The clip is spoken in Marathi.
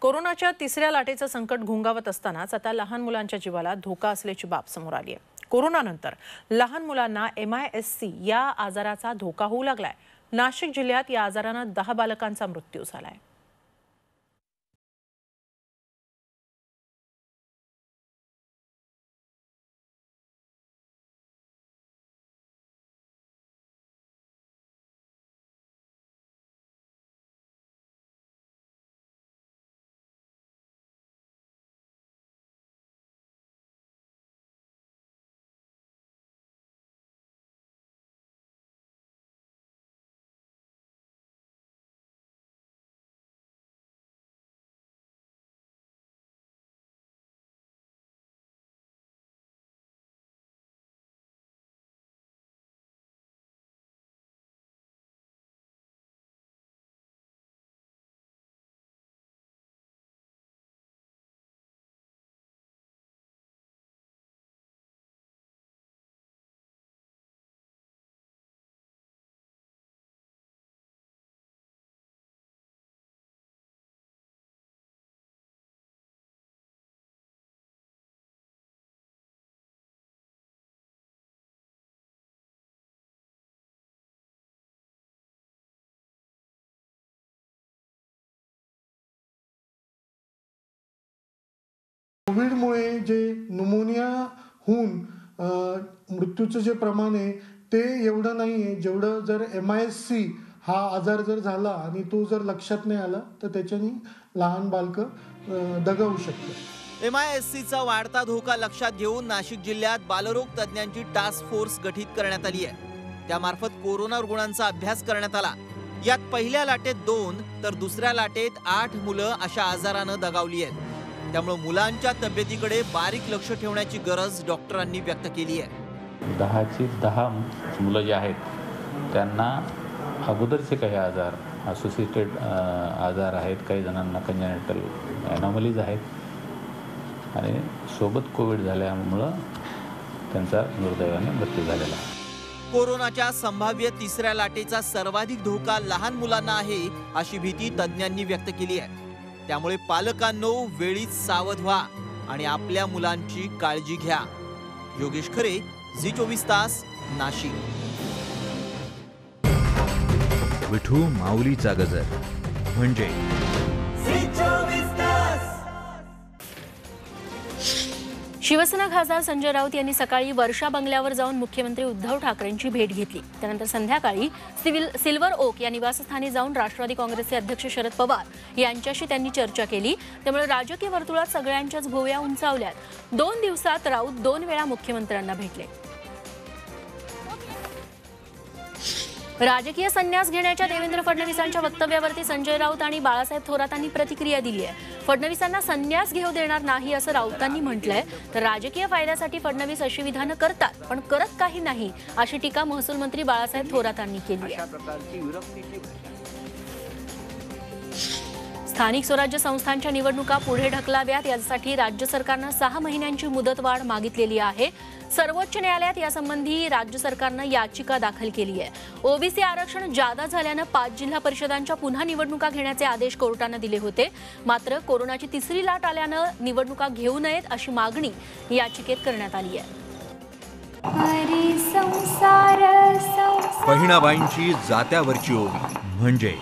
कोरोनाच्या तिसऱ्या लाटेचं संकट घुंगावत असतानाच आता लहान मुलांच्या जीवाला धोका असल्याची बाब समोर आली आहे। कोरोनानंतर लहान मुलांना MIS-C या आजाराचा धोका होऊ लागलाय। नाशिक जिल्ह्यात या आजाराने 10 बालकांचा मृत्यू झालाय। कोविडमुळे जे न्यूमोनिया होऊन मृत्यूचं जे प्रमाण आहे ते एवढं नाहीये जेवढं जर MIS-C हा आजार जर झाला आणि तो जर लक्षात नाही आला तर त्याच्याने लहान बालकं दगावू शकतात। MIS-Cचा वाढता धोका लक्षात घेऊन नाशिक जिल्ह्यात बालरोग तज्ञांची टास्क फोर्स गठीत करण्यात आली आहे। त्यामार्फत कोरोना रुग्णांचा अभ्यास करण्यात आला। यात पहिल्या लाटेत 2 तर दुसऱ्या लाटेत 8 मुलं अशा आजारानं दगावली आहेत। त्यामुळे मुलांच्या तब्येतीकडे बारीक लक्ष ठेवण्याची गरज डॉक्टरांनी व्यक्त केली आहे। 10ची 10 मुलं जे आहेत त्यांना अगोदरचे काही आजार असोसिएटेड आजार आहेत, काही जणांना कंजेनिटल ॲनॉमलीज आहेत आणि सोबत कोविड झाल्यामुळं त्यांचा दुर्दैवाने मृत्यू झालेला आहे। कोरोनाच्या संभाव्य तिसऱ्या लाटेचा सर्वाधिक धोका लहान मुलांना आहे अशी भीती तज्ञांनी व्यक्त केली आहे। त्यामुळे पालकांनो वेळीच सावध व्हा आणि आपल्या मुलांची काळजी घ्या। योगेश खरे, झी24 तास, नाशिक। विठू माऊलीचा गजर म्हणजे शिवसेना खासदार संजय राऊत यांनी सकाळी वर्षा बंगल्यावर जाऊन मुख्यमंत्री उद्धव ठाकरेंची भेट घेतली। त्यानंतर संध्याकाळी सिल्वर ओक या निवासस्थानी जाऊन राष्ट्रवादी काँग्रेसचे अध्यक्ष शरद पवार यांच्याशी त्यांनी चर्चा केली। त्यामुळे राजकीय वर्तुळात सगळ्यांच्याच भुवया उंचावल्यात। 2 दिवसात राऊत 2 वेळा मुख्यमंत्र्यांना भेटले। राजकीय संन्यास घेण्याच्या देवेंद्र फडणवीसांच्या वक्तव्यावरती संजय राऊत आणि बाळासाहेब थोरातांनी प्रतिक्रिया दिली आहे। फडणवीसांना संन्यास घेऊ देणार नाही असं राऊतांनी म्हटलंय। तर राजकीय फायद्यासाठी फडणवीस अशी विधानं करतात पण करत काही नाही अशी टीका महसूल मंत्री बाळासाहेब थोरातांनी केली आहे। स्थानिक स्वराज्य संस्थांच्या निवडणुका पुढे ढकलाव्यात यासाठी राज्य सरकारनं 6 महिन्यांची मुदतवाढ मागितलेली आहे। सर्वोच्च न्यायालयात यासंबंधी राज्य सरकारनं याचिका दाखल केली आहे। ओबीसी आरक्षण जादा झाल्यानं 5 जिल्हा परिषदांच्या पुन्हा निवडणुका घेण्याचे आदेश कोर्टानं दिले होते। मात्र कोरोनाची तिसरी लाट आल्यानं निवडणुका घेऊ नयेत अशी मागणी याचिकेत करण्यात आली आहे। बहिणाबाईंची जात्यावरची ओवी म्हणजे